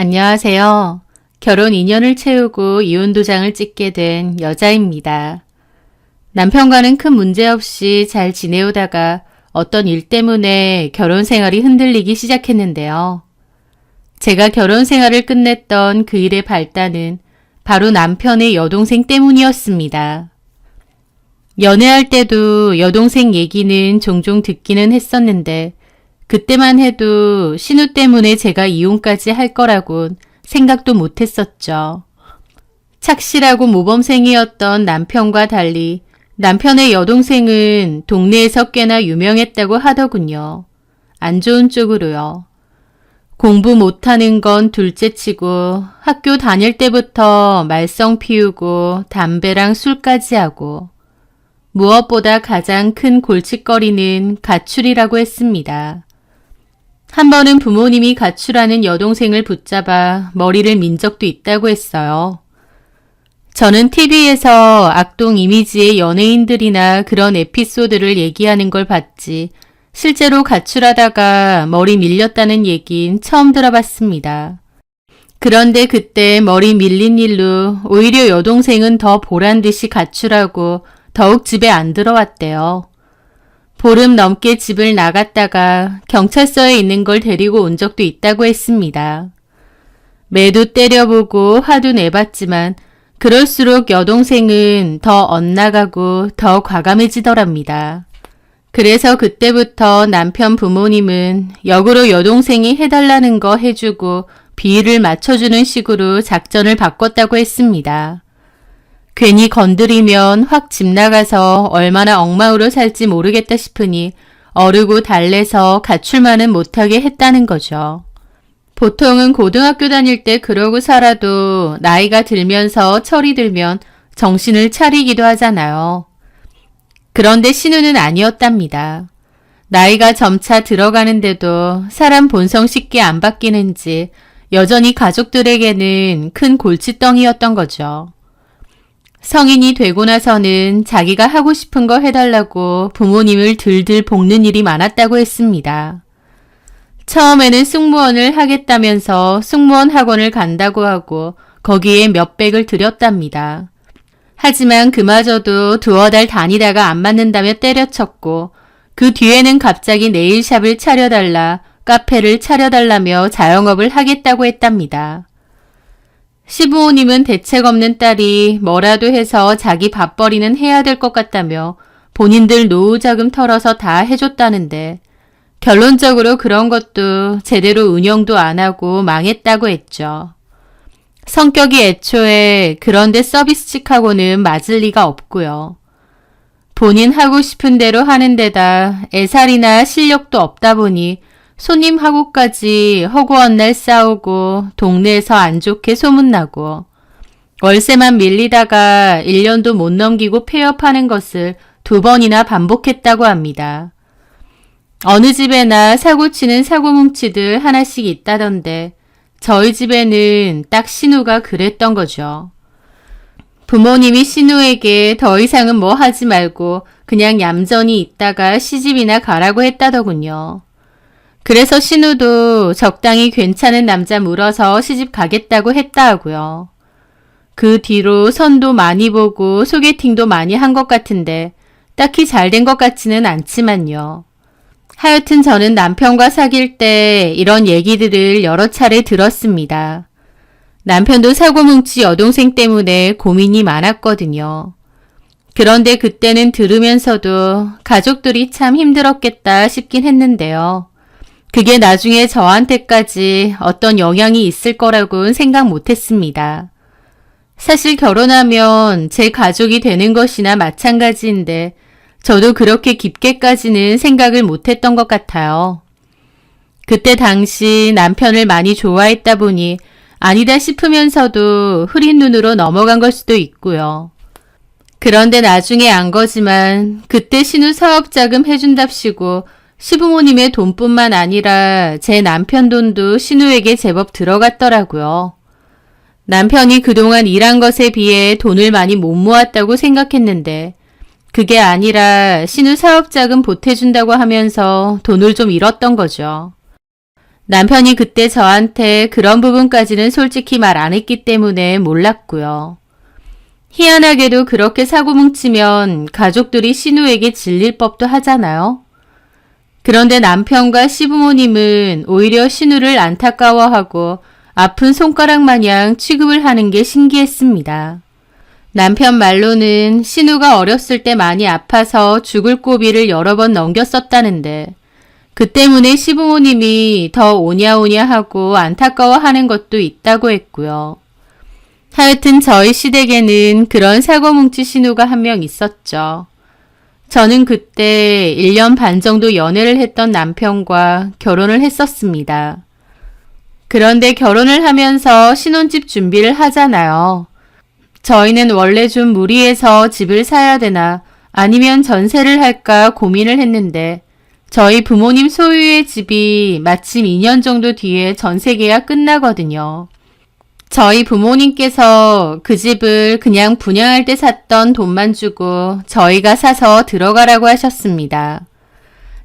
안녕하세요. 결혼 2년을 채우고 이혼 도장을 찍게 된 여자입니다. 남편과는 큰 문제 없이 잘 지내오다가 어떤 일 때문에 결혼 생활이 흔들리기 시작했는데요. 제가 결혼 생활을 끝냈던 그 일의 발단은 바로 남편의 여동생 때문이었습니다. 연애할 때도 여동생 얘기는 종종 듣기는 했었는데 그때만 해도 신우 때문에 제가 이혼까지 할 거라곤 생각도 못했었죠. 착실하고 모범생이었던 남편과 달리 남편의 여동생은 동네에서 꽤나 유명했다고 하더군요. 안 좋은 쪽으로요. 공부 못하는 건 둘째치고 학교 다닐 때부터 말썽 피우고 담배랑 술까지 하고 무엇보다 가장 큰 골칫거리는 가출이라고 했습니다. 한 번은 부모님이 가출하는 여동생을 붙잡아 머리를 민 적도 있다고 했어요. 저는 TV에서 악동 이미지의 연예인들이나 그런 에피소드를 얘기하는 걸 봤지 실제로 가출하다가 머리 밀렸다는 얘긴 처음 들어봤습니다. 그런데 그때 머리 밀린 일로 오히려 여동생은 더 보란듯이 가출하고 더욱 집에 안 들어왔대요. 보름 넘게 집을 나갔다가 경찰서에 있는 걸 데리고 온 적도 있다고 했습니다. 매도 때려보고 화도 내봤지만 그럴수록 여동생은 더 엇나가고 더 과감해지더랍니다. 그래서 그때부터 남편 부모님은 역으로 여동생이 해달라는 거 해주고 비위를 맞춰주는 식으로 작전을 바꿨다고 했습니다. 괜히 건드리면 확 집 나가서 얼마나 엉망으로 살지 모르겠다 싶으니 어르고 달래서 가출만은 못하게 했다는 거죠. 보통은 고등학교 다닐 때 그러고 살아도 나이가 들면서 철이 들면 정신을 차리기도 하잖아요. 그런데 신우는 아니었답니다. 나이가 점차 들어가는데도 사람 본성 쉽게 안 바뀌는지 여전히 가족들에게는 큰 골칫덩이였던 거죠. 성인이 되고 나서는 자기가 하고 싶은 거 해달라고 부모님을 들들 볶는 일이 많았다고 했습니다. 처음에는 승무원을 하겠다면서 승무원 학원을 간다고 하고 거기에 몇백을 들였답니다. 하지만 그마저도 두어 달 다니다가 안 맞는다며 때려쳤고 그 뒤에는 갑자기 네일샵을 차려달라, 카페를 차려달라며 자영업을 하겠다고 했답니다. 시부모님은 대책 없는 딸이 뭐라도 해서 자기 밥벌이는 해야 될 것 같다며 본인들 노후 자금 털어서 다 해줬다는데 결론적으로 그런 것도 제대로 운영도 안 하고 망했다고 했죠. 성격이 애초에 그런데 서비스직하고는 맞을 리가 없고요. 본인 하고 싶은 대로 하는 데다 애살이나 실력도 없다 보니 손님하고까지 허구한 날 싸우고 동네에서 안 좋게 소문나고 월세만 밀리다가 1년도 못 넘기고 폐업하는 것을 2번이나 반복했다고 합니다. 어느 집에나 사고치는 사고뭉치들 하나씩 있다던데 저희 집에는 딱 신우가 그랬던 거죠. 부모님이 신우에게 더 이상은 뭐 하지 말고 그냥 얌전히 있다가 시집이나 가라고 했다더군요. 그래서 신우도 적당히 괜찮은 남자 물어서 시집 가겠다고 했다 하고요. 그 뒤로 선도 많이 보고 소개팅도 많이 한 것 같은데 딱히 잘 된 것 같지는 않지만요. 하여튼 저는 남편과 사귈 때 이런 얘기들을 여러 차례 들었습니다. 남편도 사고뭉치 여동생 때문에 고민이 많았거든요. 그런데 그때는 들으면서도 가족들이 참 힘들었겠다 싶긴 했는데요. 그게 나중에 저한테까지 어떤 영향이 있을 거라고는 생각 못했습니다. 사실 결혼하면 제 가족이 되는 것이나 마찬가지인데 저도 그렇게 깊게까지는 생각을 못했던 것 같아요. 그때 당시 남편을 많이 좋아했다 보니 아니다 싶으면서도 흐린 눈으로 넘어간 걸 수도 있고요. 그런데 나중에 안 거지만 그때 신우 사업자금 해준답시고 시부모님의 돈뿐만 아니라 제 남편 돈도 신우에게 제법 들어갔더라고요. 남편이 그동안 일한 것에 비해 돈을 많이 못 모았다고 생각했는데 그게 아니라 신우 사업자금 보태준다고 하면서 돈을 좀 잃었던 거죠. 남편이 그때 저한테 그런 부분까지는 솔직히 말 안 했기 때문에 몰랐고요. 희한하게도 그렇게 사고 뭉치면 가족들이 신우에게 질릴 법도 하잖아요. 그런데 남편과 시부모님은 오히려 신우를 안타까워하고 아픈 손가락 마냥 취급을 하는 게 신기했습니다. 남편 말로는 신우가 어렸을 때 많이 아파서 죽을 고비를 여러 번 넘겼었다는데 그 때문에 시부모님이 더 오냐오냐 하고 안타까워하는 것도 있다고 했고요. 하여튼 저희 시댁에는 그런 사고뭉치 신우가 한 명 있었죠. 저는 그때 1년 반 정도 연애를 했던 남편과 결혼을 했었습니다. 그런데 결혼을 하면서 신혼집 준비를 하잖아요. 저희는 원래 좀 무리해서 집을 사야 되나 아니면 전세를 할까 고민을 했는데 저희 부모님 소유의 집이 마침 2년 정도 뒤에 전세 계약 끝나거든요. 저희 부모님께서 그 집을 그냥 분양할 때 샀던 돈만 주고 저희가 사서 들어가라고 하셨습니다.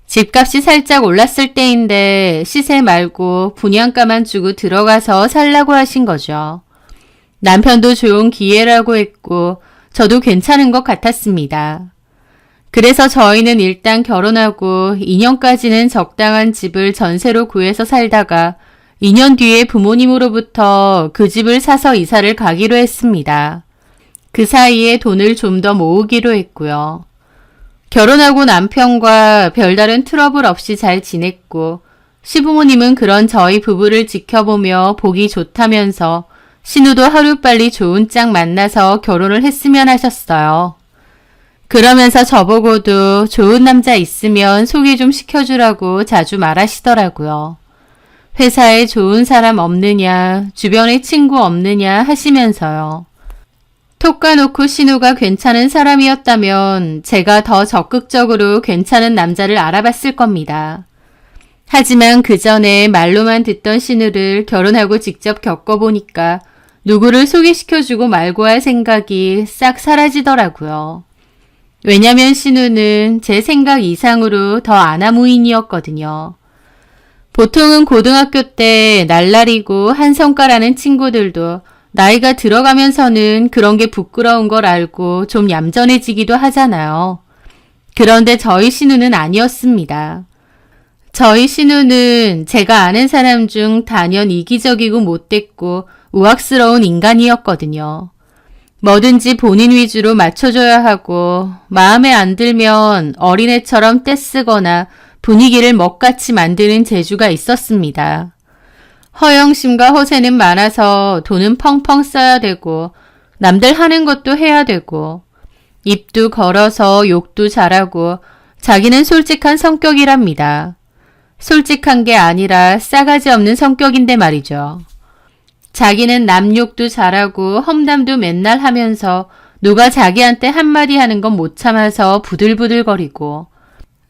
집값이 살짝 올랐을 때인데 시세 말고 분양가만 주고 들어가서 살라고 하신 거죠. 남편도 좋은 기회라고 했고 저도 괜찮은 것 같았습니다. 그래서 저희는 일단 결혼하고 2년까지는 적당한 집을 전세로 구해서 살다가 2년 뒤에 부모님으로부터 그 집을 사서 이사를 가기로 했습니다. 그 사이에 돈을 좀 더 모으기로 했고요. 결혼하고 남편과 별다른 트러블 없이 잘 지냈고 시부모님은 그런 저희 부부를 지켜보며 보기 좋다면서 신우도 하루빨리 좋은 짝 만나서 결혼을 했으면 하셨어요. 그러면서 저보고도 좋은 남자 있으면 소개 좀 시켜주라고 자주 말하시더라고요. 회사에 좋은 사람 없느냐, 주변에 친구 없느냐 하시면서요. 톡 까놓고 신우가 괜찮은 사람이었다면 제가 더 적극적으로 괜찮은 남자를 알아봤을 겁니다. 하지만 그 전에 말로만 듣던 신우를 결혼하고 직접 겪어보니까 누구를 소개시켜주고 말고 할 생각이 싹 사라지더라고요. 왜냐면 신우는 제 생각 이상으로 더 아나무인이었거든요. 보통은 고등학교 때 날라리고 한성가라는 친구들도 나이가 들어가면서는 그런 게 부끄러운 걸 알고 좀 얌전해지기도 하잖아요. 그런데 저희 신우는 아니었습니다. 저희 신우는 제가 아는 사람 중 단연 이기적이고 못됐고 우악스러운 인간이었거든요. 뭐든지 본인 위주로 맞춰줘야 하고 마음에 안 들면 어린애처럼 떼쓰거나 분위기를 먹같이 만드는 재주가 있었습니다. 허영심과 허세는 많아서 돈은 펑펑 써야 되고 남들 하는 것도 해야 되고 입도 걸어서 욕도 잘하고 자기는 솔직한 성격이랍니다. 솔직한 게 아니라 싸가지 없는 성격인데 말이죠. 자기는 남 욕도 잘하고 험담도 맨날 하면서 누가 자기한테 한마디 하는 건 못 참아서 부들부들거리고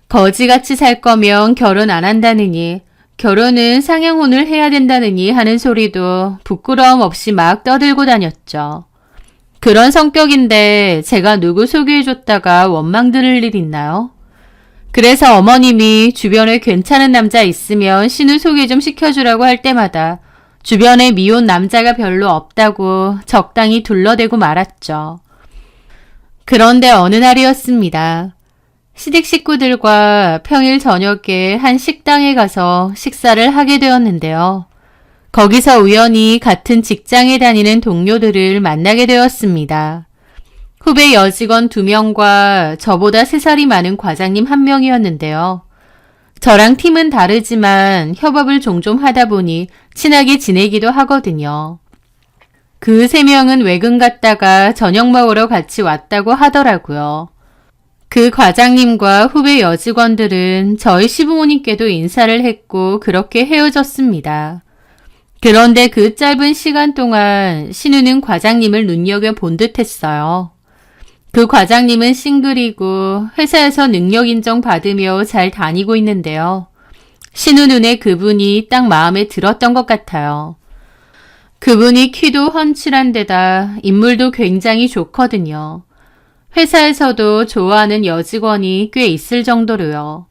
거지같이 살 거면 결혼 안 한다느니 결혼은 상영혼을 해야 된다느니 하는 소리도 부끄러움 없이 막 떠들고 다녔죠. 그런 성격인데 제가 누구 소개해줬다가 원망 들을 일 있나요? 그래서 어머님이 주변에 괜찮은 남자 있으면 신우 소개 좀 시켜주라고 할 때마다 주변에 미혼 남자가 별로 없다고 적당히 둘러대고 말았죠. 그런데 어느 날이었습니다. 시댁 식구들과 평일 저녁에 한 식당에 가서 식사를 하게 되었는데요. 거기서 우연히 같은 직장에 다니는 동료들을 만나게 되었습니다. 후배 여직원 2명과 저보다 3살이 많은 과장님 1명이었는데요. 저랑 팀은 다르지만 협업을 종종 하다 보니 친하게 지내기도 하거든요. 그 3명은 외근 갔다가 저녁 먹으러 같이 왔다고 하더라고요. 그 과장님과 후배 여직원들은 저희 시부모님께도 인사를 했고 그렇게 헤어졌습니다. 그런데 그 짧은 시간 동안 신우는 과장님을 눈여겨본 듯 했어요. 그 과장님은 싱글이고 회사에서 능력 인정 받으며 잘 다니고 있는데요. 신우 눈에 그분이 딱 마음에 들었던 것 같아요. 그분이 키도 훤칠한 데다 인물도 굉장히 좋거든요. 회사에서도 좋아하는 여직원이 꽤 있을 정도로요.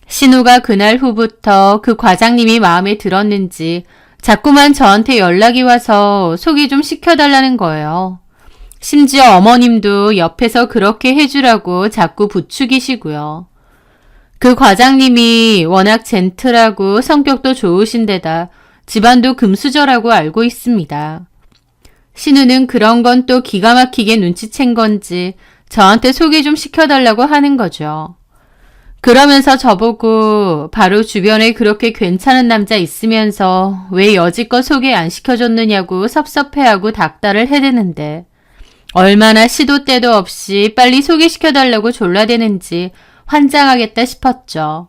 신우가 그날 후부터 그 과장님이 마음에 들었는지 자꾸만 저한테 연락이 와서 소개 좀 시켜달라는 거예요. 심지어 어머님도 옆에서 그렇게 해주라고 자꾸 부추기시고요. 그 과장님이 워낙 젠틀하고 성격도 좋으신데다 집안도 금수저라고 알고 있습니다. 신우는 그런 건 또 기가 막히게 눈치챈 건지 저한테 소개 좀 시켜달라고 하는 거죠. 그러면서 저보고 바로 주변에 그렇게 괜찮은 남자 있으면서 왜 여지껏 소개 안 시켜줬느냐고 섭섭해하고 닥달을 해대는데 얼마나 시도 때도 없이 빨리 소개시켜달라고 졸라대는지 환장하겠다 싶었죠.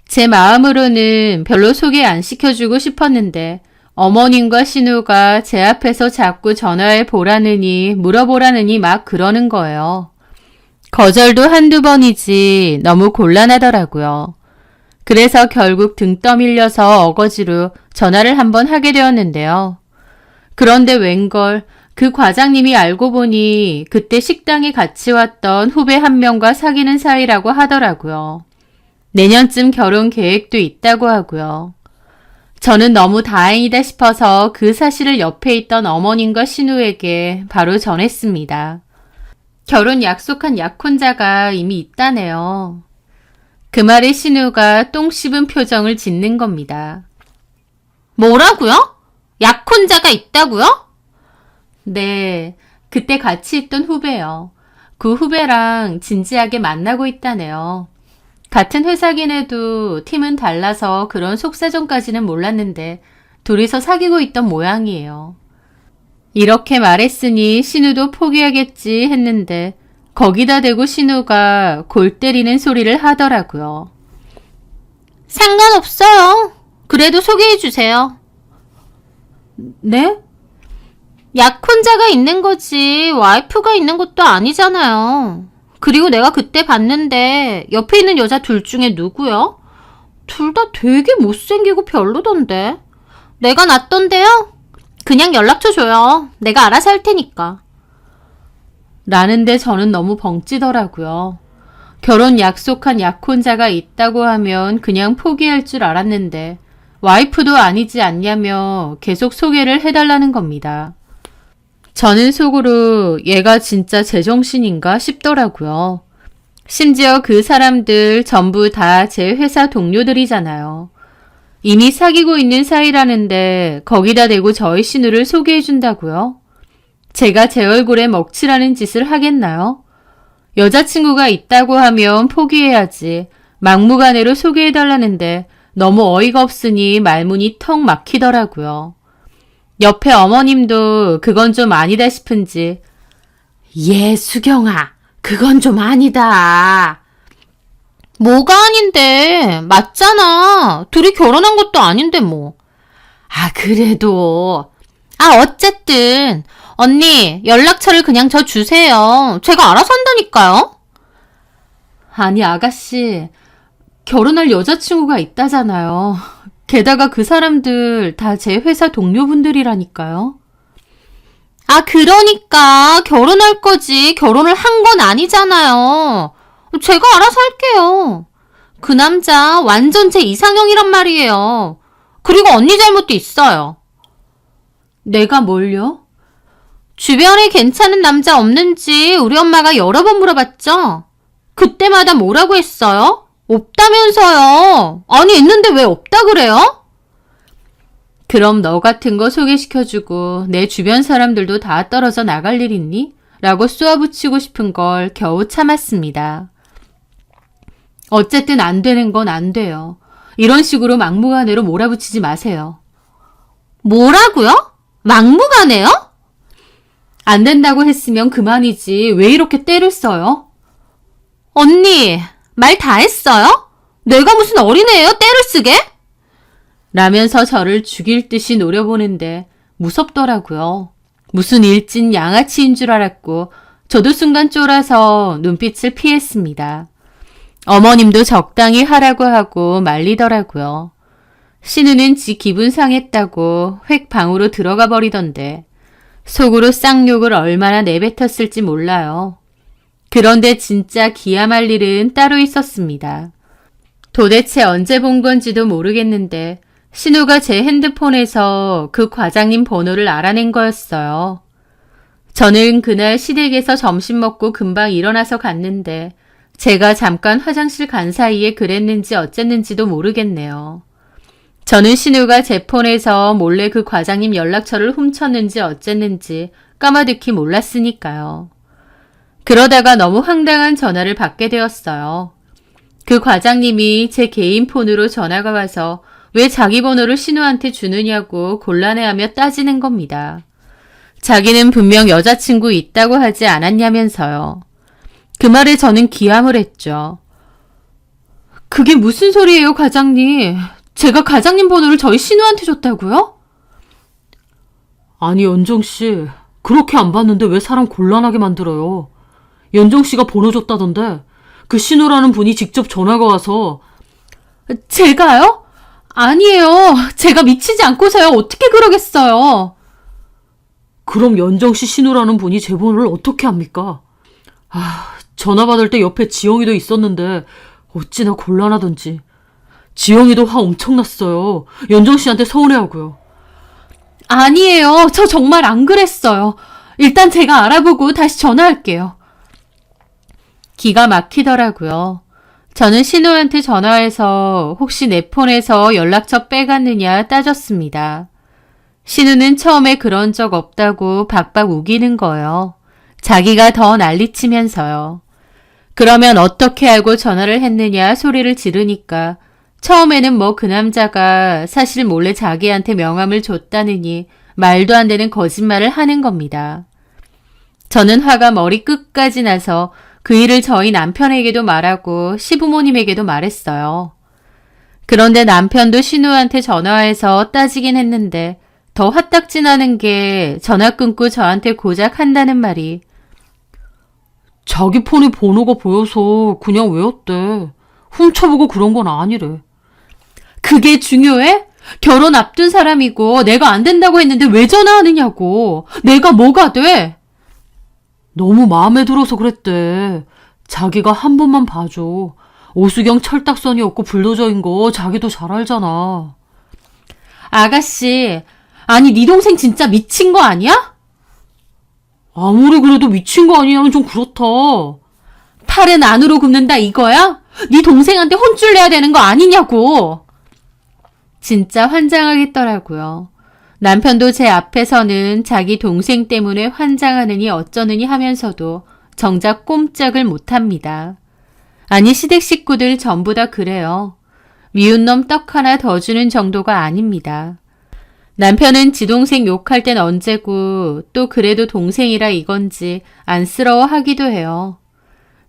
제 마음으로는 별로 소개 안 시켜주고 싶었는데 어머님과 신우가 제 앞에서 자꾸 전화해 보라느니 물어보라느니 막 그러는 거예요. 거절도 한두 번이지 너무 곤란하더라고요. 그래서 결국 등 떠밀려서 어거지로 전화를 한번 하게 되었는데요. 그런데 웬걸 그 과장님이 알고 보니 그때 식당에 같이 왔던 후배 한 명과 사귀는 사이라고 하더라고요. 내년쯤 결혼 계획도 있다고 하고요. 저는 너무 다행이다 싶어서 그 사실을 옆에 있던 어머님과 신우에게 바로 전했습니다. 결혼 약속한 약혼자가 이미 있다네요. 그 말에 신우가 똥 씹은 표정을 짓는 겁니다. 뭐라고요? 약혼자가 있다고요? 네, 그때 같이 있던 후배요. 그 후배랑 진지하게 만나고 있다네요. 같은 회사긴 해도 팀은 달라서 그런 속사정까지는 몰랐는데 둘이서 사귀고 있던 모양이에요. 이렇게 말했으니 신우도 포기하겠지 했는데 거기다 대고 신우가 골 때리는 소리를 하더라고요. 상관없어요. 그래도 소개해주세요. 네? 약혼자가 있는 거지 와이프가 있는 것도 아니잖아요. 그리고 내가 그때 봤는데 옆에 있는 여자 둘 중에 누구요? 둘 다 되게 못생기고 별로던데. 내가 낫던데요? 그냥 연락처 줘요. 내가 알아서 할 테니까. 라는데 저는 너무 벙찌더라고요. 결혼 약속한 약혼자가 있다고 하면 그냥 포기할 줄 알았는데 와이프도 아니지 않냐며 계속 소개를 해달라는 겁니다. 저는 속으로 얘가 진짜 제정신인가 싶더라고요. 심지어 그 사람들 전부 다 제 회사 동료들이잖아요. 이미 사귀고 있는 사이라는데 거기다 대고 저희 신우를 소개해준다고요? 제가 제 얼굴에 먹칠하는 짓을 하겠나요? 여자친구가 있다고 하면 포기해야지. 막무가내로 소개해달라는데 너무 어이가 없으니 말문이 턱 막히더라고요. 옆에 어머님도 그건 좀 아니다 싶은지 수경아, 그건 좀 아니다. 뭐가 아닌데? 맞잖아. 둘이 결혼한 것도 아닌데 뭐. 그래도. 어쨌든 언니 연락처를 그냥 저 주세요. 제가 알아서 한다니까요. 아니 아가씨, 결혼할 여자친구가 있다잖아요. 게다가 그 사람들 다 제 회사 동료분들이라니까요. 그러니까 결혼할 거지 결혼을 한 건 아니잖아요. 제가 알아서 할게요. 그 남자 완전 제 이상형이란 말이에요. 그리고 언니 잘못도 있어요. 내가 뭘요? 주변에 괜찮은 남자 없는지 우리 엄마가 여러 번 물어봤죠? 그때마다 뭐라고 했어요? 없다면서요. 아니 있는데 왜 없다 그래요? 그럼 너 같은 거 소개시켜주고 내 주변 사람들도 다 떨어져 나갈 일 있니? 라고 쏘아붙이고 싶은 걸 겨우 참았습니다. 어쨌든 안 되는 건 안 돼요. 이런 식으로 막무가내로 몰아붙이지 마세요. 뭐라고요? 막무가내요? 안 된다고 했으면 그만이지 왜 이렇게 때를 써요? 언니, 말 다 했어요? 내가 무슨 어린애예요? 때를 쓰게? 라면서 저를 죽일 듯이 노려보는데 무섭더라고요. 무슨 일진 양아치인 줄 알았고 저도 순간 쫄아서 눈빛을 피했습니다. 어머님도 적당히 하라고 하고 말리더라고요. 신우는 지 기분 상했다고 획 방으로 들어가 버리던데 속으로 쌍욕을 얼마나 내뱉었을지 몰라요. 그런데 진짜 기함할 일은 따로 있었습니다. 도대체 언제 본 건지도 모르겠는데 신우가 제 핸드폰에서 그 과장님 번호를 알아낸 거였어요. 저는 그날 시댁에서 점심 먹고 금방 일어나서 갔는데 제가 잠깐 화장실 간 사이에 그랬는지 어쨌는지도 모르겠네요. 저는 신우가 제 폰에서 몰래 그 과장님 연락처를 훔쳤는지 어쨌는지 까마득히 몰랐으니까요. 그러다가 너무 황당한 전화를 받게 되었어요. 그 과장님이 제 개인 폰으로 전화가 와서 왜 자기 번호를 신우한테 주느냐고 곤란해하며 따지는 겁니다. 자기는 분명 여자친구 있다고 하지 않았냐면서요. 그 말에 저는 기함을 했죠. 그게 무슨 소리예요, 과장님? 제가 과장님 번호를 저희 신우한테 줬다고요? 아니, 연정씨. 그렇게 안 봤는데 왜 사람 곤란하게 만들어요? 연정씨가 번호 줬다던데 그 신우라는 분이 직접 전화가 와서. 제가요? 아니에요. 제가 미치지 않고서요. 어떻게 그러겠어요. 그럼 연정씨 신우라는 분이 제 번호를 어떻게 합니까? 전화 받을 때 옆에 지영이도 있었는데 어찌나 곤란하던지. 지영이도 화 엄청 났어요. 연정씨한테 서운해하고요. 아니에요. 저 정말 안 그랬어요. 일단 제가 알아보고 다시 전화할게요. 기가 막히더라고요. 저는 신우한테 전화해서 혹시 내 폰에서 연락처 빼갔느냐 따졌습니다. 신우는 처음에 그런 적 없다고 박박 우기는 거예요. 자기가 더 난리치면서요. 그러면 어떻게 알고 전화를 했느냐 소리를 지르니까 처음에는 뭐 그 남자가 사실 몰래 자기한테 명함을 줬다느니 말도 안 되는 거짓말을 하는 겁니다. 저는 화가 머리 끝까지 나서 그 일을 저희 남편에게도 말하고 시부모님에게도 말했어요. 그런데 남편도 신우한테 전화해서 따지긴 했는데 더 화딱지 나는 게 전화 끊고 저한테 고작 한다는 말이 자기 폰에 번호가 보여서 그냥 외웠대. 훔쳐보고 그런 건 아니래. 그게 중요해? 결혼 앞둔 사람이고 내가 안 된다고 했는데 왜 전화하느냐고. 내가 뭐가 돼? 너무 마음에 들어서 그랬대. 자기가 한 번만 봐줘. 오수경 철딱선이 없고 불도저인 거 자기도 잘 알잖아. 아가씨, 아니 네 동생 진짜 미친 거 아니야? 아무리 그래도 미친 거 아니냐면 좀 그렇다. 팔은 안으로 굽는다 이거야? 네 동생한테 혼쭐 내야 되는 거 아니냐고. 진짜 환장하겠더라고요. 남편도 제 앞에서는 자기 동생 때문에 환장하느니 어쩌느니 하면서도 정작 꼼짝을 못합니다. 아니 시댁 식구들 전부 다 그래요. 미운 놈 떡 하나 더 주는 정도가 아닙니다. 남편은 지 동생 욕할 땐 언제고 또 그래도 동생이라 이건지 안쓰러워 하기도 해요.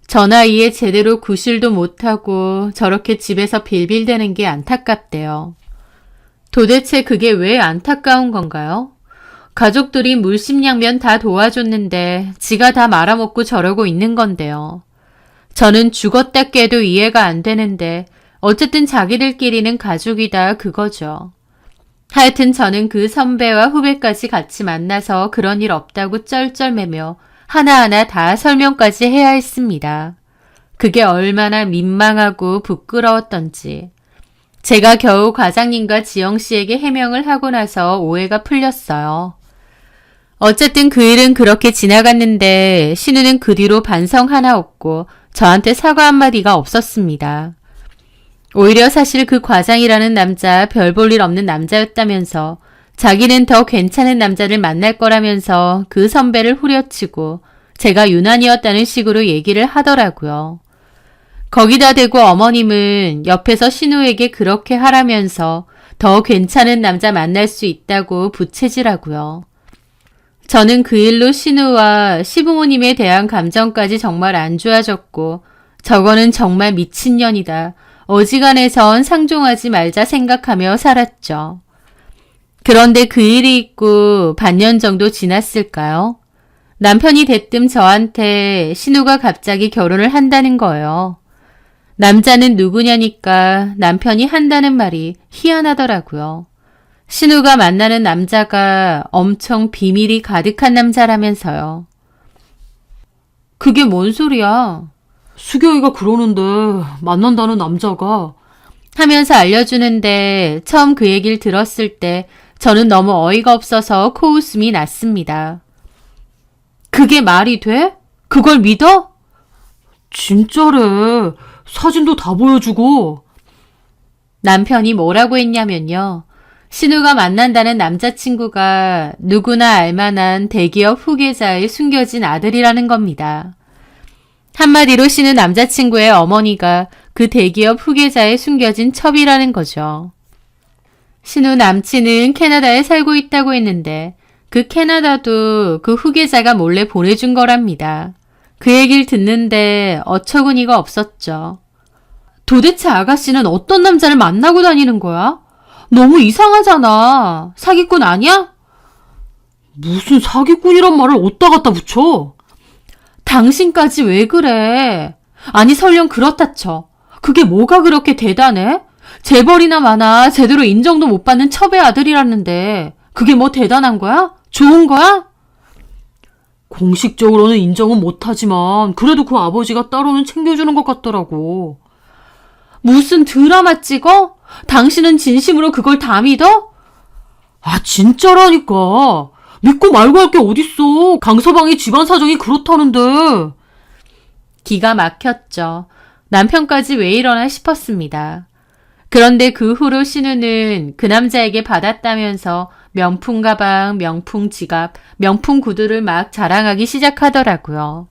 저 나이에 제대로 구실도 못하고 저렇게 집에서 빌빌대는 게 안타깝대요. 도대체 그게 왜 안타까운 건가요? 가족들이 물심양면 다 도와줬는데 지가 다 말아먹고 저러고 있는 건데요. 저는 죽었다 깨도 이해가 안 되는데 어쨌든 자기들끼리는 가족이다 그거죠. 하여튼 저는 그 선배와 후배까지 같이 만나서 그런 일 없다고 쩔쩔매며 하나하나 다 설명까지 해야 했습니다. 그게 얼마나 민망하고 부끄러웠던지. 제가 겨우 과장님과 지영씨에게 해명을 하고 나서 오해가 풀렸어요. 어쨌든 그 일은 그렇게 지나갔는데 신우는 그 뒤로 반성 하나 없고 저한테 사과 한마디가 없었습니다. 오히려 사실 그 과장이라는 남자 별 볼 일 없는 남자였다면서 자기는 더 괜찮은 남자를 만날 거라면서 그 선배를 후려치고 제가 유난이었다는 식으로 얘기를 하더라고요. 거기다 대고 어머님은 옆에서 신우에게 그렇게 하라면서 더 괜찮은 남자 만날 수 있다고 부채질하고요. 저는 그 일로 신우와 시부모님에 대한 감정까지 정말 안 좋아졌고 저거는 정말 미친년이다. 어지간해선 상종하지 말자 생각하며 살았죠. 그런데 그 일이 있고 반년 정도 지났을까요? 남편이 대뜸 저한테 신우가 갑자기 결혼을 한다는 거예요. 남자는 누구냐니까 남편이 한다는 말이 희한하더라고요. 신우가 만나는 남자가 엄청 비밀이 가득한 남자라면서요. 그게 뭔 소리야? 수경이가 그러는데 만난다는 남자가 하면서 알려주는데 처음 그 얘기를 들었을 때 저는 너무 어이가 없어서 코웃음이 났습니다. 그게 말이 돼? 그걸 믿어? 진짜래. 사진도 다 보여주고. 남편이 뭐라고 했냐면요. 신우가 만난다는 남자친구가 누구나 알만한 대기업 후계자의 숨겨진 아들이라는 겁니다. 한마디로 신우 남자친구의 어머니가 그 대기업 후계자의 숨겨진 첩이라는 거죠. 신우 남친은 캐나다에 살고 있다고 했는데 그 캐나다도 그 후계자가 몰래 보내준 거랍니다. 그 얘기를 듣는데 어처구니가 없었죠. 도대체 아가씨는 어떤 남자를 만나고 다니는 거야? 너무 이상하잖아. 사기꾼 아니야? 무슨 사기꾼이란 말을 어디다 갖다 붙여? 당신까지 왜 그래? 아니 설령 그렇다 쳐. 그게 뭐가 그렇게 대단해? 재벌이나 마나 제대로 인정도 못 받는 첩의 아들이라는데 그게 뭐 대단한 거야? 좋은 거야? 공식적으로는 인정은 못하지만 그래도 그 아버지가 따로는 챙겨주는 것 같더라고. 무슨 드라마 찍어? 당신은 진심으로 그걸 다 믿어? 아, 진짜라니까. 믿고 말고 할 게 어딨어. 강서방이 집안 사정이 그렇다는데. 기가 막혔죠. 남편까지 왜 이러나 싶었습니다. 그런데 그 후로 신우는 그 남자에게 받았다면서 명품 가방, 명품 지갑, 명품 구두를 막 자랑하기 시작하더라고요.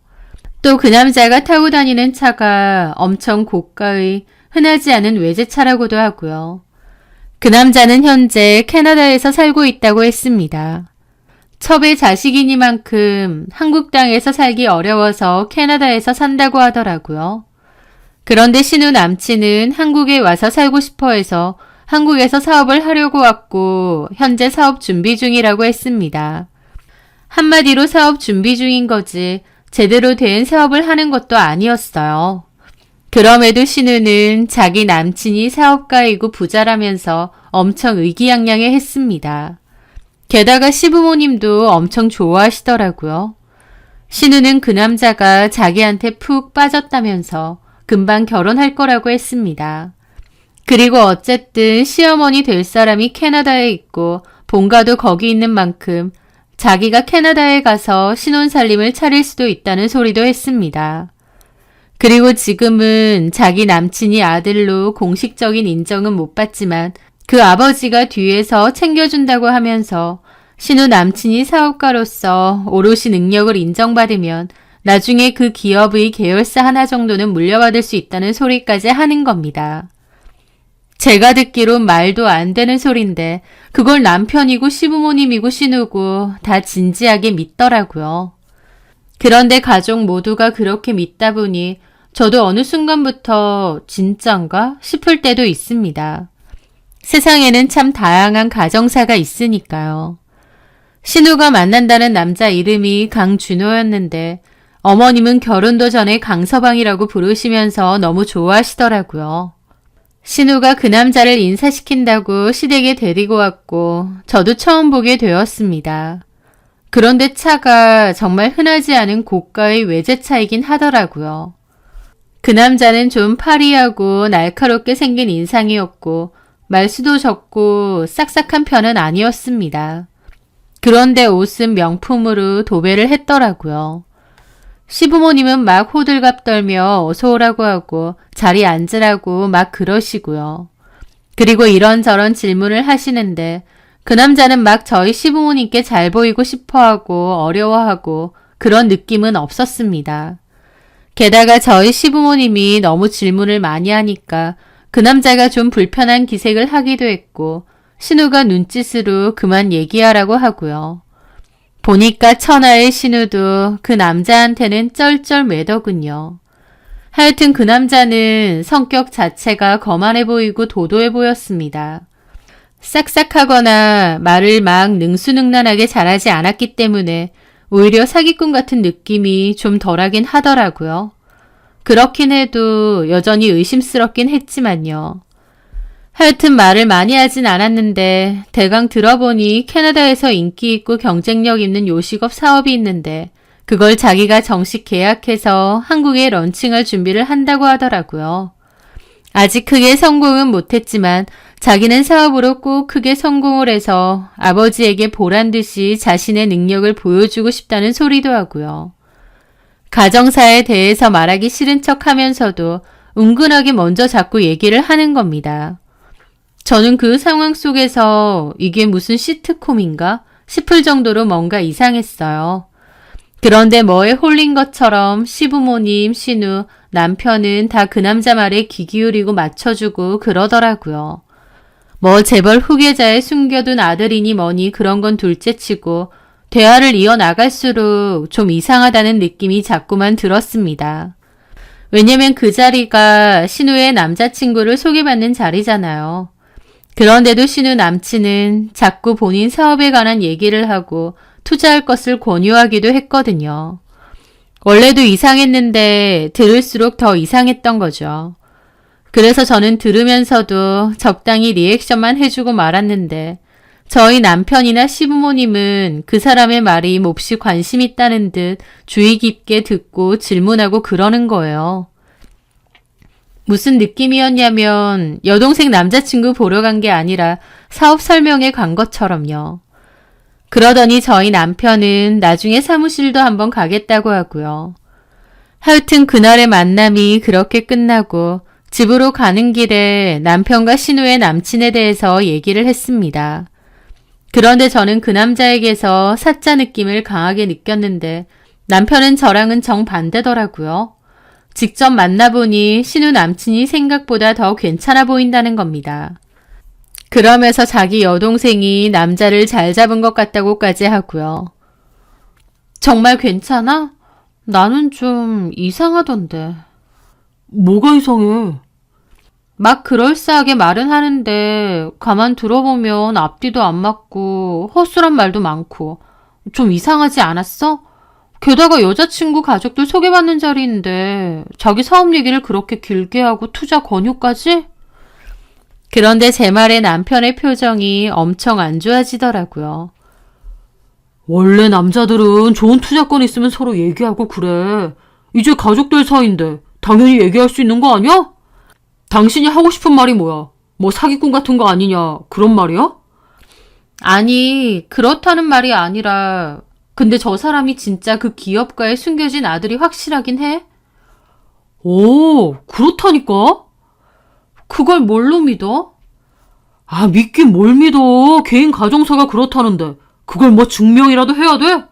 또 그 남자가 타고 다니는 차가 엄청 고가의 흔하지 않은 외제차라고도 하고요. 그 남자는 현재 캐나다에서 살고 있다고 했습니다. 첩의 자식이니만큼 한국 땅에서 살기 어려워서 캐나다에서 산다고 하더라고요. 그런데 신우 남친은 한국에 와서 살고 싶어 해서 한국에서 사업을 하려고 왔고 현재 사업 준비 중이라고 했습니다. 한마디로 사업 준비 중인 거지 제대로 된 사업을 하는 것도 아니었어요. 그럼에도 신우는 자기 남친이 사업가이고 부자라면서 엄청 의기양양해 했습니다. 게다가 시부모님도 엄청 좋아하시더라고요. 신우는 그 남자가 자기한테 푹 빠졌다면서 금방 결혼할 거라고 했습니다. 그리고 어쨌든 시어머니 될 사람이 캐나다에 있고 본가도 거기 있는 만큼 자기가 캐나다에 가서 신혼살림을 차릴 수도 있다는 소리도 했습니다. 그리고 지금은 자기 남친이 아들로 공식적인 인정은 못 받지만 그 아버지가 뒤에서 챙겨준다고 하면서 신우 남친이 사업가로서 오롯이 능력을 인정받으면 나중에 그 기업의 계열사 하나 정도는 물려받을 수 있다는 소리까지 하는 겁니다. 제가 듣기로 말도 안 되는 소린데 그걸 남편이고 시부모님이고 신우고 다 진지하게 믿더라고요. 그런데 가족 모두가 그렇게 믿다 보니 저도 어느 순간부터 진짠가 싶을 때도 있습니다. 세상에는 참 다양한 가정사가 있으니까요. 신우가 만난다는 남자 이름이 강준호였는데 어머님은 결혼도 전에 강서방이라고 부르시면서 너무 좋아하시더라고요. 신우가 그 남자를 인사시킨다고 시댁에 데리고 왔고 저도 처음 보게 되었습니다. 그런데 차가 정말 흔하지 않은 고가의 외제차이긴 하더라고요. 그 남자는 좀 파리하고 날카롭게 생긴 인상이었고 말수도 적고 싹싹한 편은 아니었습니다. 그런데 옷은 명품으로 도배를 했더라고요. 시부모님은 막 호들갑 떨며 어서 오라고 하고 자리에 앉으라고 막 그러시고요. 그리고 이런저런 질문을 하시는데 그 남자는 막 저희 시부모님께 잘 보이고 싶어하고 어려워하고 그런 느낌은 없었습니다. 게다가 저희 시부모님이 너무 질문을 많이 하니까 그 남자가 좀 불편한 기색을 하기도 했고 신우가 눈짓으로 그만 얘기하라고 하고요. 보니까 천하의 신우도 그 남자한테는 쩔쩔매더군요. 하여튼 그 남자는 성격 자체가 거만해 보이고 도도해 보였습니다. 싹싹하거나 말을 막 능수능란하게 잘하지 않았기 때문에 오히려 사기꾼 같은 느낌이 좀 덜하긴 하더라고요. 그렇긴 해도 여전히 의심스럽긴 했지만요. 하여튼 말을 많이 하진 않았는데 대강 들어보니 캐나다에서 인기 있고 경쟁력 있는 요식업 사업이 있는데 그걸 자기가 정식 계약해서 한국에 런칭할 준비를 한다고 하더라고요. 아직 크게 성공은 못했지만 자기는 사업으로 꼭 크게 성공을 해서 아버지에게 보란 듯이 자신의 능력을 보여주고 싶다는 소리도 하고요. 가정사에 대해서 말하기 싫은 척 하면서도 은근하게 먼저 자꾸 얘기를 하는 겁니다. 저는 그 상황 속에서 이게 무슨 시트콤인가 싶을 정도로 뭔가 이상했어요. 그런데 뭐에 홀린 것처럼 시부모님, 신우, 남편은 다 그 남자 말에 귀 기울이고 맞춰주고 그러더라고요. 뭐 재벌 후계자에 숨겨둔 아들이니 뭐니 그런 건 둘째치고 대화를 이어나갈수록 좀 이상하다는 느낌이 자꾸만 들었습니다. 왜냐면 그 자리가 신우의 남자친구를 소개받는 자리잖아요. 그런데도 신우 남친은 자꾸 본인 사업에 관한 얘기를 하고 투자할 것을 권유하기도 했거든요. 원래도 이상했는데 들을수록 더 이상했던 거죠. 그래서 저는 들으면서도 적당히 리액션만 해주고 말았는데 저희 남편이나 시부모님은 그 사람의 말이 몹시 관심 있다는 듯 주의 깊게 듣고 질문하고 그러는 거예요. 무슨 느낌이었냐면 여동생 남자친구 보러 간 게 아니라 사업 설명회 간 것처럼요. 그러더니 저희 남편은 나중에 사무실도 한번 가겠다고 하고요. 하여튼 그날의 만남이 그렇게 끝나고 집으로 가는 길에 남편과 신우의 남친에 대해서 얘기를 했습니다. 그런데 저는 그 남자에게서 사짜 느낌을 강하게 느꼈는데 남편은 저랑은 정반대더라고요. 직접 만나보니 신우 남친이 생각보다 더 괜찮아 보인다는 겁니다. 그러면서 자기 여동생이 남자를 잘 잡은 것 같다고까지 하고요. 정말 괜찮아? 나는 좀 이상하던데. 뭐가 이상해? 막 그럴싸하게 말은 하는데 가만 들어보면 앞뒤도 안 맞고 헛소란 말도 많고 좀 이상하지 않았어? 게다가 여자친구 가족들 소개받는 자리인데 자기 사업 얘기를 그렇게 길게 하고 투자 권유까지? 그런데 제 말에 남편의 표정이 엄청 안 좋아지더라고요. 원래 남자들은 좋은 투자권 있으면 서로 얘기하고 그래. 이제 가족들 사이인데 당연히 얘기할 수 있는 거 아니야? 당신이 하고 싶은 말이 뭐야? 뭐 사기꾼 같은 거 아니냐 그런 말이야? 아니, 그렇다는 말이 아니라 근데 저 사람이 진짜 그 기업가에 숨겨진 아들이 확실하긴 해? 오, 그렇다니까? 그걸 뭘로 믿어? 아, 믿긴 뭘 믿어. 개인 가정사가 그렇다는데. 그걸 뭐 증명이라도 해야 돼?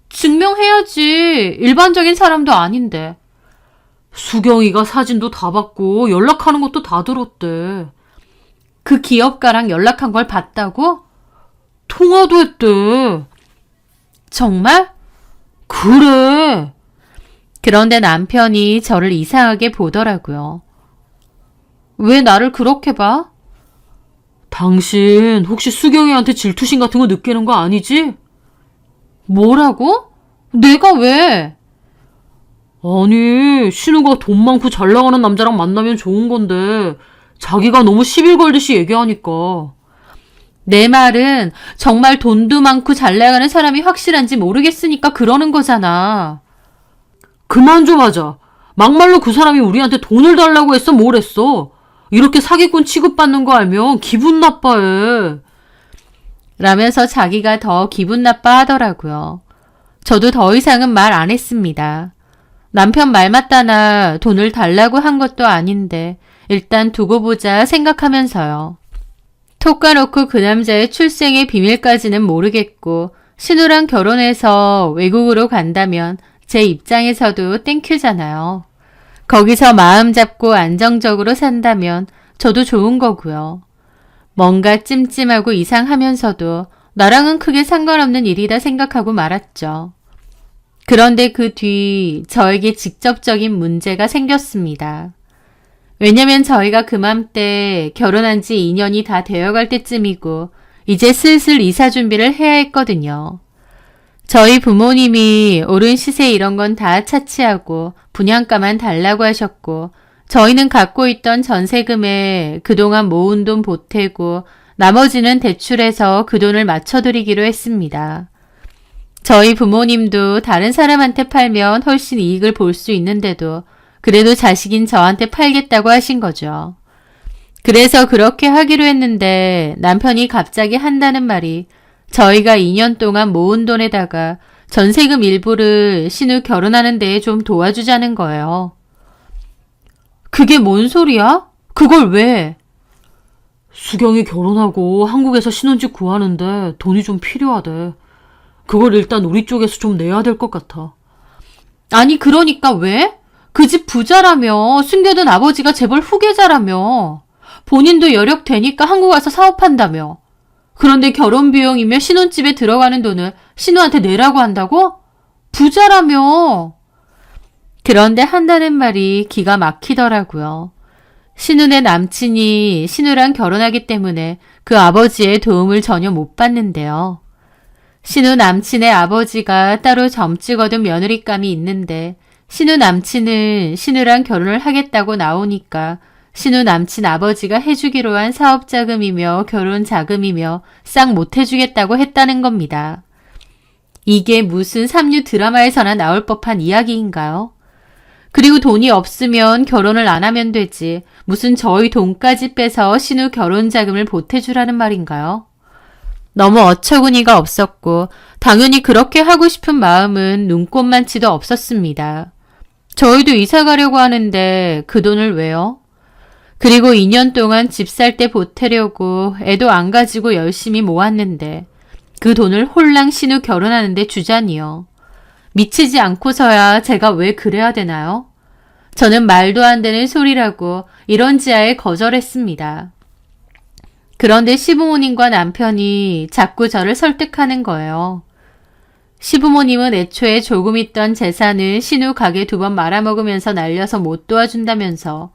증명해야지. 일반적인 사람도 아닌데. 수경이가 사진도 다 받고 연락하는 것도 다 들었대. 그 기업가랑 연락한 걸 봤다고? 통화도 했대. 정말? 그래. 그런데 남편이 저를 이상하게 보더라고요. 왜 나를 그렇게 봐? 당신 혹시 수경이한테 질투심 같은 거 느끼는 거 아니지? 뭐라고? 내가 왜? 아니, 신우가 돈 많고 잘 나가는 남자랑 만나면 좋은 건데 자기가 너무 시비 걸듯이 얘기하니까. 내 말은 정말 돈도 많고 잘 나가는 사람이 확실한지 모르겠으니까 그러는 거잖아. 그만 좀 하자. 막말로 그 사람이 우리한테 돈을 달라고 했어 뭘 했어. 이렇게 사기꾼 취급받는 거 알면 기분 나빠해. 라면서 자기가 더 기분 나빠하더라고요. 저도 더 이상은 말 안 했습니다. 남편 말 맞다나 돈을 달라고 한 것도 아닌데 일단 두고 보자 생각하면서요. 톡 까놓고 그 남자의 출생의 비밀까지는 모르겠고 신우랑 결혼해서 외국으로 간다면 제 입장에서도 땡큐잖아요. 거기서 마음 잡고 안정적으로 산다면 저도 좋은 거고요. 뭔가 찜찜하고 이상하면서도 나랑은 크게 상관없는 일이다 생각하고 말았죠. 그런데 그 뒤 저에게 직접적인 문제가 생겼습니다. 왜냐면 저희가 그맘때 결혼한 지 2년이 다 되어갈 때쯤이고 이제 슬슬 이사 준비를 해야 했거든요. 저희 부모님이 오른 시세 이런 건 다 차치하고 분양가만 달라고 하셨고 저희는 갖고 있던 전세금에 그동안 모은 돈 보태고 나머지는 대출해서 그 돈을 맞춰드리기로 했습니다. 저희 부모님도 다른 사람한테 팔면 훨씬 이익을 볼 수 있는데도 그래도 자식인 저한테 팔겠다고 하신 거죠. 그래서 그렇게 하기로 했는데 남편이 갑자기 한다는 말이 저희가 2년 동안 모은 돈에다가 전세금 일부를 신우 결혼하는 데에 좀 도와주자는 거예요. 그게 뭔 소리야? 그걸 왜? 수경이 결혼하고 한국에서 신혼집 구하는데 돈이 좀 필요하대. 그걸 일단 우리 쪽에서 좀 내야 될 것 같아. 아니 그러니까 왜? 그 집 부자라며 숨겨둔 아버지가 재벌 후계자라며 본인도 여력 되니까 한국 와서 사업한다며 그런데 결혼 비용이며 신혼집에 들어가는 돈을 신우한테 내라고 한다고? 부자라며. 그런데 한다는 말이 기가 막히더라고요. 신우네 남친이 신우랑 결혼하기 때문에 그 아버지의 도움을 전혀 못 받는데요. 신우 남친의 아버지가 따로 점찍 얻은 며느리감이 있는데 신우 남친은 신우랑 결혼을 하겠다고 나오니까 신우 남친 아버지가 해주기로 한 사업자금이며 결혼자금이며 싹 못 해주겠다고 했다는 겁니다. 이게 무슨 삼류 드라마에서나 나올 법한 이야기인가요? 그리고 돈이 없으면 결혼을 안 하면 되지 무슨 저희 돈까지 빼서 신우 결혼자금을 보태주라는 말인가요? 너무 어처구니가 없었고 당연히 그렇게 하고 싶은 마음은 눈꼽만치도 없었습니다. 저희도 이사 가려고 하는데 그 돈을 왜요? 그리고 2년 동안 집 살 때 보태려고 애도 안 가지고 열심히 모았는데 그 돈을 홀랑 신우 결혼하는데 주자니요. 미치지 않고서야 제가 왜 그래야 되나요? 저는 말도 안 되는 소리라고 이런지아에 거절했습니다. 그런데 시부모님과 남편이 자꾸 저를 설득하는 거예요. 시부모님은 애초에 조금 있던 재산을 신우 가게 2번 말아먹으면서 날려서 못 도와준다면서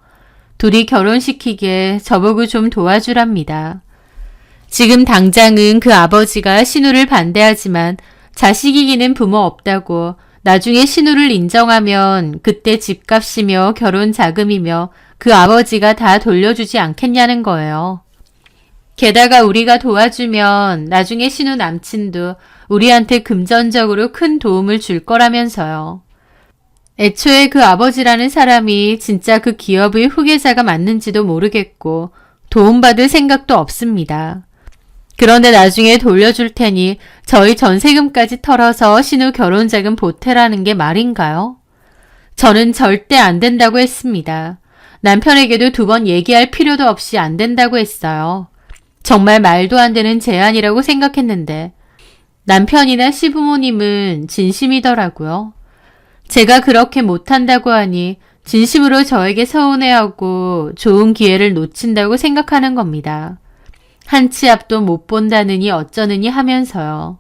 둘이 결혼시키게 저보고 좀 도와주랍니다. 지금 당장은 그 아버지가 신우를 반대하지만 자식 이기는 부모 없다고 나중에 신우를 인정하면 그때 집값이며 결혼 자금이며 그 아버지가 다 돌려주지 않겠냐는 거예요. 게다가 우리가 도와주면 나중에 신우 남친도 우리한테 금전적으로 큰 도움을 줄 거라면서요. 애초에 그 아버지라는 사람이 진짜 그 기업의 후계자가 맞는지도 모르겠고 도움받을 생각도 없습니다. 그런데 나중에 돌려줄 테니 저희 전세금까지 털어서 신우 결혼자금 보태라는 게 말인가요? 저는 절대 안 된다고 했습니다. 남편에게도 2번 얘기할 필요도 없이 안 된다고 했어요. 정말 말도 안 되는 제안이라고 생각했는데 남편이나 시부모님은 진심이더라고요. 제가 그렇게 못한다고 하니 진심으로 저에게 서운해하고 좋은 기회를 놓친다고 생각하는 겁니다. 한 치 앞도 못 본다느니 어쩌느니 하면서요.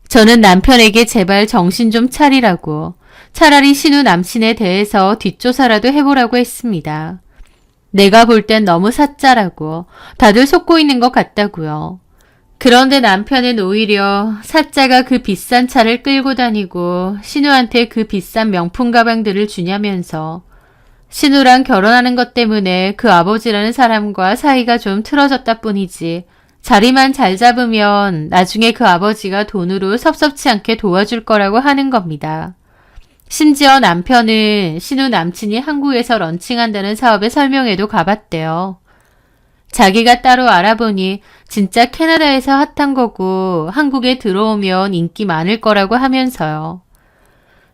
저는 남편에게 제발 정신 좀 차리라고 차라리 신우 남친에 대해서 뒷조사라도 해보라고 했습니다. 내가 볼 땐 너무 사짜라고 다들 속고 있는 것 같다고요. 그런데 남편은 오히려 사짜가 그 비싼 차를 끌고 다니고 신우한테 그 비싼 명품 가방들을 주냐면서 신우랑 결혼하는 것 때문에 그 아버지라는 사람과 사이가 좀 틀어졌다 뿐이지 자리만 잘 잡으면 나중에 그 아버지가 돈으로 섭섭치 않게 도와줄 거라고 하는 겁니다. 심지어 남편은 신우 남친이 한국에서 런칭한다는 사업의 설명회도 가봤대요. 자기가 따로 알아보니 진짜 캐나다에서 핫한 거고 한국에 들어오면 인기 많을 거라고 하면서요.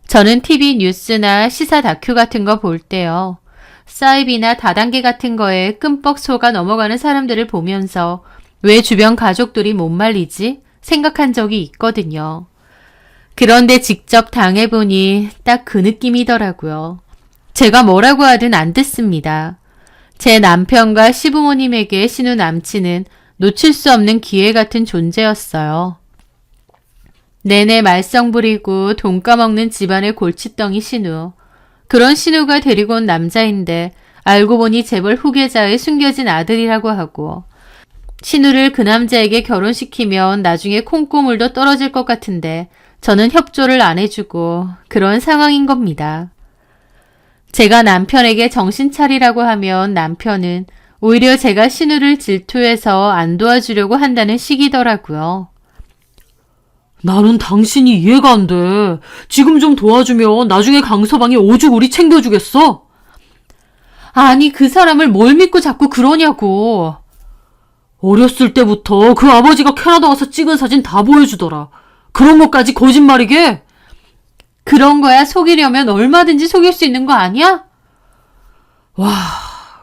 저는 TV 뉴스나 시사 다큐 같은 거 볼 때요. 사이비나 다단계 같은 거에 끔뻑 속아 넘어가는 사람들을 보면서 왜 주변 가족들이 못 말리지? 생각한 적이 있거든요. 그런데 직접 당해보니 딱 그 느낌이더라고요. 제가 뭐라고 하든 안 듣습니다. 제 남편과 시부모님에게 신우 남친은 놓칠 수 없는 기회 같은 존재였어요. 내내 말썽 부리고 돈 까먹는 집안의 골칫덩이 신우. 그런 신우가 데리고 온 남자인데 알고 보니 재벌 후계자의 숨겨진 아들이라고 하고 신우를 그 남자에게 결혼시키면 나중에 콩고물도 떨어질 것 같은데 저는 협조를 안 해주고 그런 상황인 겁니다. 제가 남편에게 정신 차리라고 하면 남편은 오히려 제가 신우를 질투해서 안 도와주려고 한다는 식이더라고요. 나는 당신이 이해가 안 돼. 지금 좀 도와주면 나중에 강서방이 오죽 우리 챙겨주겠어? 아니, 그 사람을 뭘 믿고 자꾸 그러냐고. 어렸을 때부터 그 아버지가 캐나다 와서 찍은 사진 다 보여주더라. 그런 것까지 거짓말이게? 그런 거야 속이려면 얼마든지 속일 수 있는 거 아니야?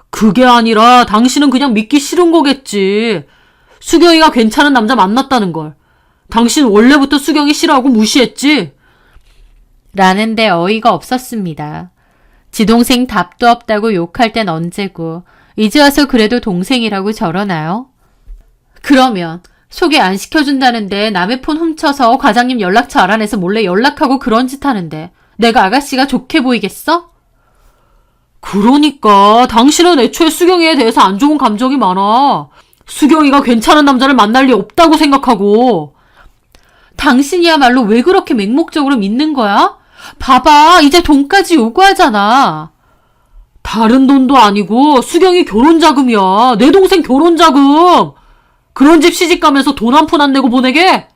그게 아니라 당신은 그냥 믿기 싫은 거겠지. 수경이가 괜찮은 남자 만났다는 걸. 당신 원래부터 수경이 싫어하고 무시했지? 라는데 어이가 없었습니다. 지 동생 답도 없다고 욕할 땐 언제고 이제 와서 그래도 동생이라고 저러나요? 그러면 소개 안 시켜준다는데 남의 폰 훔쳐서 과장님 연락처 알아내서 몰래 연락하고 그런 짓 하는데 내가 아가씨가 좋게 보이겠어? 그러니까 당신은 애초에 수경이에 대해서 안 좋은 감정이 많아. 수경이가 괜찮은 남자를 만날 리 없다고 생각하고. 당신이야말로 왜 그렇게 맹목적으로 믿는 거야? 봐봐, 이제 돈까지 요구하잖아. 다른 돈도 아니고 수경이 결혼 자금이야. 내 동생 결혼 자금. 그런 집 시집 가면서 돈 한 푼 안 내고 보내게?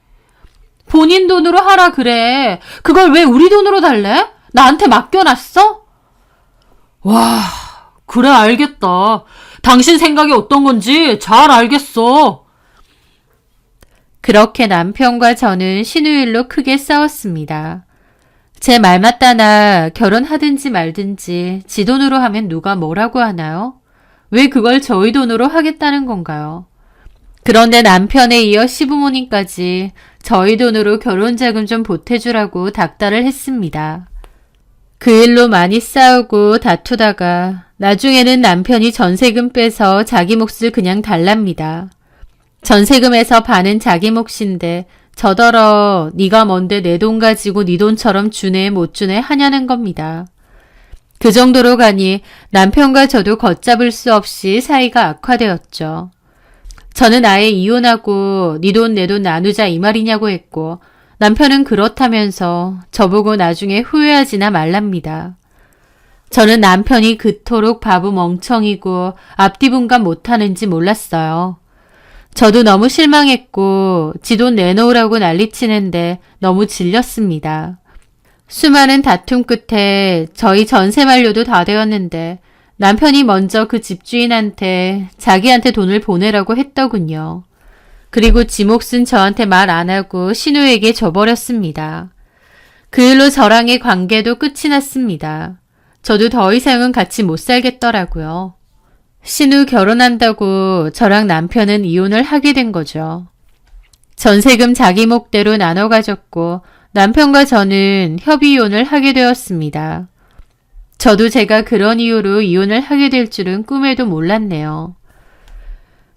본인 돈으로 하라 그래. 그걸 왜 우리 돈으로 달래? 나한테 맡겨놨어? 그래 알겠다. 당신 생각이 어떤 건지 잘 알겠어. 그렇게 남편과 저는 신우일로 크게 싸웠습니다. 제 말 맞다나 결혼하든지 말든지 지 돈으로 하면 누가 뭐라고 하나요? 왜 그걸 저희 돈으로 하겠다는 건가요? 그런데 남편에 이어 시부모님까지 저희 돈으로 결혼자금 좀 보태주라고 닥달을 했습니다. 그 일로 많이 싸우고 다투다가 나중에는 남편이 전세금 빼서 자기 몫을 그냥 달랍니다. 전세금에서 반은 자기 몫인데 저더러 네가 뭔데 내 돈 가지고 네 돈처럼 주네 못 주네 하냐는 겁니다. 그 정도로 가니 남편과 저도 걷잡을 수 없이 사이가 악화되었죠. 저는 아예 이혼하고 네 돈 내 돈 나누자 이 말이냐고 했고 남편은 그렇다면서 저보고 나중에 후회하지나 말랍니다. 저는 남편이 그토록 바보 멍청이고 앞뒤 분간 못하는지 몰랐어요. 저도 너무 실망했고 지 돈 내놓으라고 난리치는데 너무 질렸습니다. 수많은 다툼 끝에 저희 전세 만료도 다 되었는데 남편이 먼저 그 집주인한테 자기한테 돈을 보내라고 했더군요. 그리고 지 몫은 저한테 말 안 하고 신우에게 줘버렸습니다. 그 일로 저랑의 관계도 끝이 났습니다. 저도 더 이상은 같이 못 살겠더라고요. 신우 결혼한다고 저랑 남편은 이혼을 하게 된 거죠. 전세금 자기 몫대로 나눠 가졌고 남편과 저는 협의이혼을 하게 되었습니다. 저도 제가 그런 이유로 이혼을 하게 될 줄은 꿈에도 몰랐네요.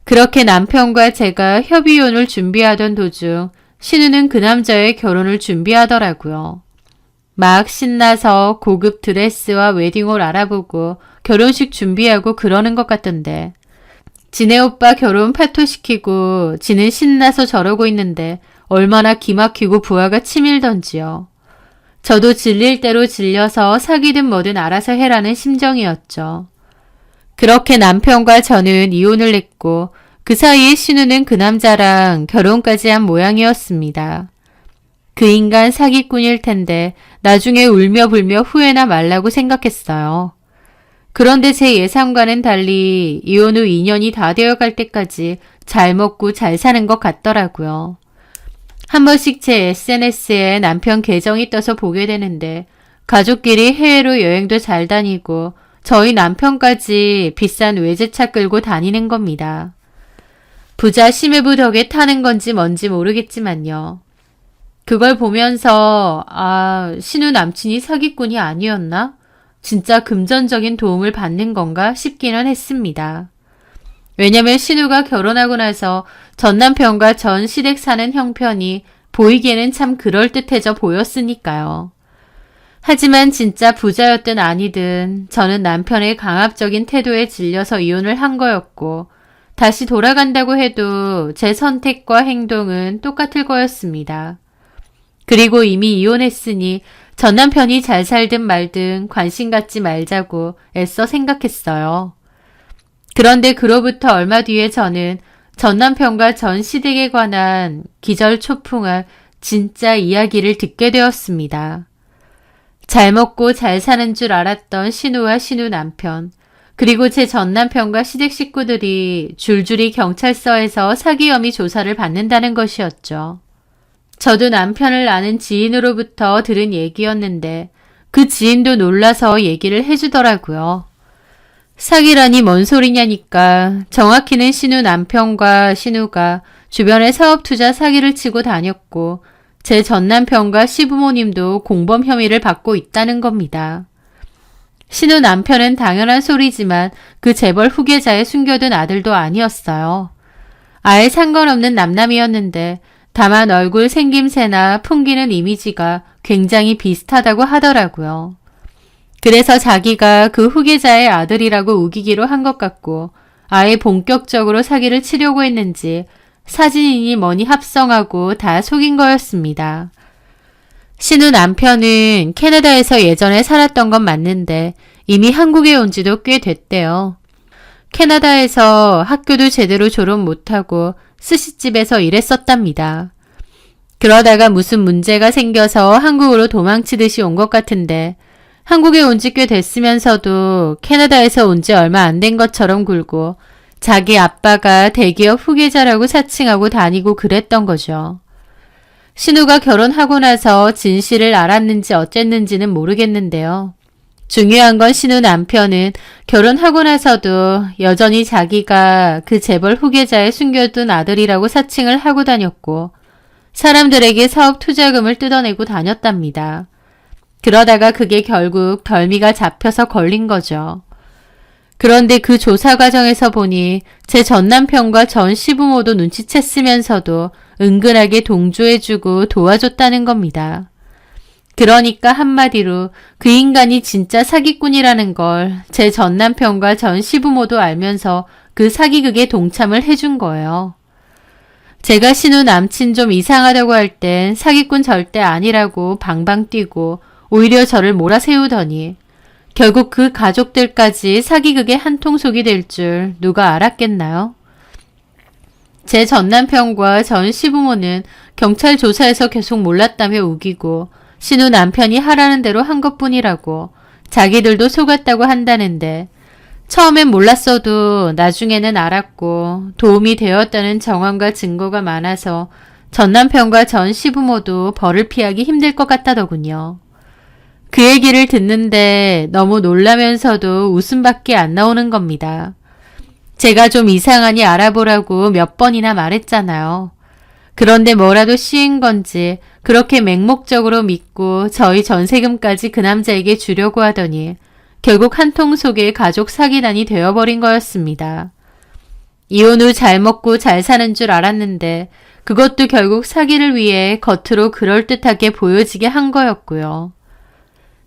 그렇게 남편과 제가 협의이혼을 준비하던 도중 신우는 그 남자의 결혼을 준비하더라고요. 막 신나서 고급 드레스와 웨딩홀 알아보고 결혼식 준비하고 그러는 것 같던데 지네 오빠 결혼 파토시키고 지는 신나서 저러고 있는데 얼마나 기막히고 부하가 치밀던지요. 저도 질릴 대로 질려서 사귀든 뭐든 알아서 해라는 심정이었죠. 그렇게 남편과 저는 이혼을 했고 그 사이에 신우는 그 남자랑 결혼까지 한 모양이었습니다. 그 인간 사기꾼일 텐데 나중에 울며 불며 후회나 말라고 생각했어요. 그런데 제 예상과는 달리 이혼 후 2년이 다 되어갈 때까지 잘 먹고 잘 사는 것 같더라고요. 한 번씩 제 SNS에 남편 계정이 떠서 보게 되는데 가족끼리 해외로 여행도 잘 다니고 저희 남편까지 비싼 외제차 끌고 다니는 겁니다. 부자 심해부 덕에 타는 건지 뭔지 모르겠지만요. 그걸 보면서 신우 남친이 사기꾼이 아니었나? 진짜 금전적인 도움을 받는 건가 싶기는 했습니다. 왜냐면 신우가 결혼하고 나서 전 남편과 전 시댁 사는 형편이 보이기에는 참 그럴듯해져 보였으니까요. 하지만 진짜 부자였든 아니든 저는 남편의 강압적인 태도에 질려서 이혼을 한 거였고 다시 돌아간다고 해도 제 선택과 행동은 똑같을 거였습니다. 그리고 이미 이혼했으니 전 남편이 잘 살든 말든 관심 갖지 말자고 애써 생각했어요. 그런데 그로부터 얼마 뒤에 저는 전 남편과 전 시댁에 관한 기절초풍할 진짜 이야기를 듣게 되었습니다. 잘 먹고 잘 사는 줄 알았던 신우와 신우 남편, 그리고 제 전남편과 시댁 식구들이 줄줄이 경찰서에서 사기 혐의 조사를 받는다는 것이었죠. 저도 남편을 아는 지인으로부터 들은 얘기였는데 그 지인도 놀라서 얘기를 해주더라고요. 사기라니 뭔 소리냐니까 정확히는 신우 남편과 신우가 주변에 사업 투자 사기를 치고 다녔고 제 전남편과 시부모님도 공범 혐의를 받고 있다는 겁니다. 신우 남편은 당연한 소리지만 그 재벌 후계자의 숨겨둔 아들도 아니었어요. 아예 상관없는 남남이었는데 다만 얼굴 생김새나 풍기는 이미지가 굉장히 비슷하다고 하더라고요. 그래서 자기가 그 후계자의 아들이라고 우기기로 한 것 같고 아예 본격적으로 사기를 치려고 했는지 사진이니 뭐니 합성하고 다 속인 거였습니다. 신우 남편은 캐나다에서 예전에 살았던 건 맞는데 이미 한국에 온 지도 꽤 됐대요. 캐나다에서 학교도 제대로 졸업 못하고 스시집에서 일했었답니다. 그러다가 무슨 문제가 생겨서 한국으로 도망치듯이 온 것 같은데 한국에 온 지 꽤 됐으면서도 캐나다에서 온 지 얼마 안 된 것처럼 굴고 자기 아빠가 대기업 후계자라고 사칭하고 다니고 그랬던 거죠. 신우가 결혼하고 나서 진실을 알았는지 어쨌는지는 모르겠는데요. 중요한 건 신우 남편은 결혼하고 나서도 여전히 자기가 그 재벌 후계자의 숨겨둔 아들이라고 사칭을 하고 다녔고 사람들에게 사업 투자금을 뜯어내고 다녔답니다. 그러다가 그게 결국 덜미가 잡혀서 걸린 거죠. 그런데 그 조사 과정에서 보니 제 전남편과 전 시부모도 눈치챘으면서도 은근하게 동조해주고 도와줬다는 겁니다. 그러니까 한마디로 그 인간이 진짜 사기꾼이라는 걸 제 전남편과 전 시부모도 알면서 그 사기극에 동참을 해준 거예요. 제가 신우 남친 좀 이상하다고 할 땐 사기꾼 절대 아니라고 방방 뛰고 오히려 저를 몰아세우더니 결국 그 가족들까지 사기극의 한통속이 될 줄 누가 알았겠나요? 제 전남편과 전 시부모는 경찰 조사에서 계속 몰랐다며 우기고 신우 남편이 하라는 대로 한 것뿐이라고 자기들도 속았다고 한다는데 처음엔 몰랐어도 나중에는 알았고 도움이 되었다는 정황과 증거가 많아서 전 남편과 전 시부모도 벌을 피하기 힘들 것 같다더군요. 그 얘기를 듣는데 너무 놀라면서도 웃음밖에 안 나오는 겁니다. 제가 좀 이상하니 알아보라고 몇 번이나 말했잖아요. 그런데 뭐라도 씌인 건지 그렇게 맹목적으로 믿고 저희 전세금까지 그 남자에게 주려고 하더니 결국 한통 속에 가족 사기단이 되어버린 거였습니다. 이혼 후 잘 먹고 잘 사는 줄 알았는데 그것도 결국 사기를 위해 겉으로 그럴듯하게 보여지게 한 거였고요.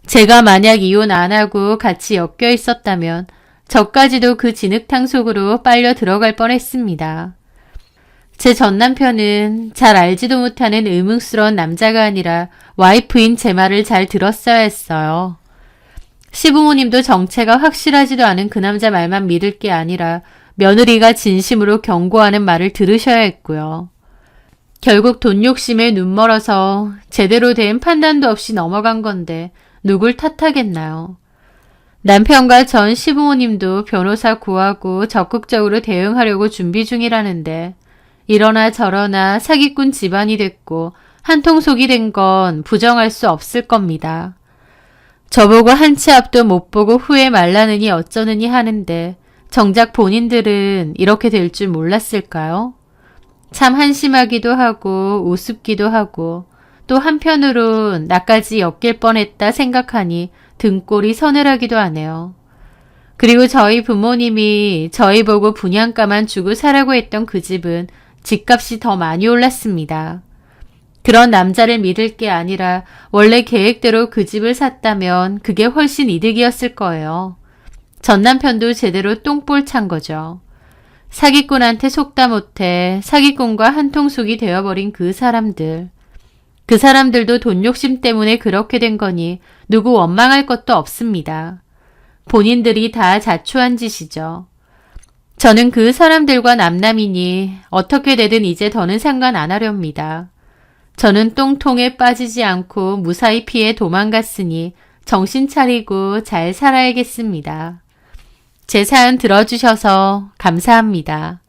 제가 만약 이혼 안 하고 같이 엮여 있었다면 저까지도 그 진흙탕 속으로 빨려 들어갈 뻔했습니다. 제 전남편은 잘 알지도 못하는 의문스러운 남자가 아니라 와이프인 제 말을 잘 들었어야 했어요. 시부모님도 정체가 확실하지도 않은 그 남자 말만 믿을 게 아니라 며느리가 진심으로 경고하는 말을 들으셔야 했고요. 결국 돈 욕심에 눈멀어서 제대로 된 판단도 없이 넘어간 건데 누굴 탓하겠나요? 남편과 전 시부모님도 변호사 구하고 적극적으로 대응하려고 준비 중이라는데 이러나 저러나 사기꾼 집안이 됐고 한통속이 된 건 부정할 수 없을 겁니다. 저보고 한 치 앞도 못 보고 후회 말라느니 어쩌느니 하는데 정작 본인들은 이렇게 될 줄 몰랐을까요? 참 한심하기도 하고 우습기도 하고 또 한편으론 나까지 엮일 뻔했다 생각하니 등골이 서늘하기도 하네요. 그리고 저희 부모님이 저희 보고 분양가만 주고 사라고 했던 그 집은 집값이 더 많이 올랐습니다. 그런 남자를 믿을 게 아니라 원래 계획대로 그 집을 샀다면 그게 훨씬 이득이었을 거예요. 전 남편도 제대로 똥볼 찬 거죠. 사기꾼한테 속다 못해 사기꾼과 한통속이 되어버린 그 사람들. 그 사람들도 돈 욕심 때문에 그렇게 된 거니 누구 원망할 것도 없습니다. 본인들이 다 자초한 짓이죠. 저는 그 사람들과 남남이니 어떻게 되든 이제 더는 상관 안 하렵니다. 저는 똥통에 빠지지 않고 무사히 피해 도망갔으니 정신 차리고 잘 살아야겠습니다. 제 사연 들어주셔서 감사합니다.